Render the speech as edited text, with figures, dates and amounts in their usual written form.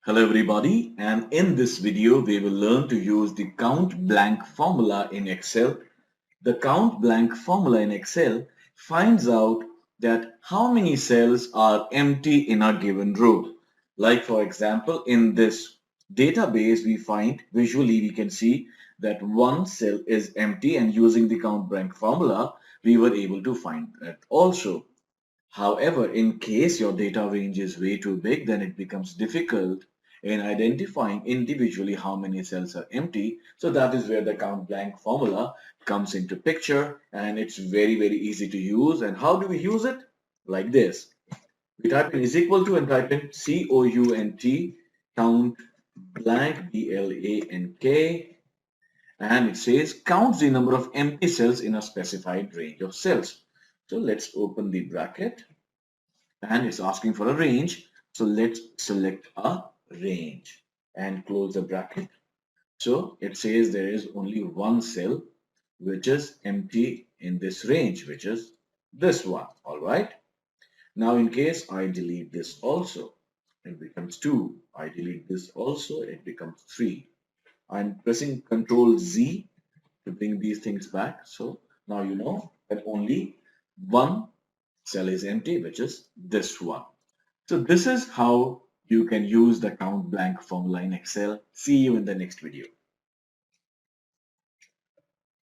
Hello everybody, and in this video we will learn to use the count blank formula in Excel. The count blank formula in Excel finds out that how many cells are empty in a given row. Like for example, in this database we find visually we can see that one cell is empty, and using the count blank formula we were able to find that also. However, in case your data range is way too big, then it becomes difficult in identifying individually how many cells are empty. So that is where the count blank formula comes into picture, and it's very easy to use. And how do we use it? Like this. We type in is equal to and type in COUNT, count blank, BLANK, and it says counts the number of empty cells in a specified range of cells. So let's open the bracket, and it's asking for a range. So let's select a range and close the bracket. So it says there is only one cell which is empty in this range, which is this one. All right. Now in case I delete this also, it becomes 2. I delete this also, it becomes 3. I'm pressing Ctrl Z to bring these things back. So now you know that only one cell is empty, which is this one. So this is how you can use the count blank formula in Excel. See you in the next video.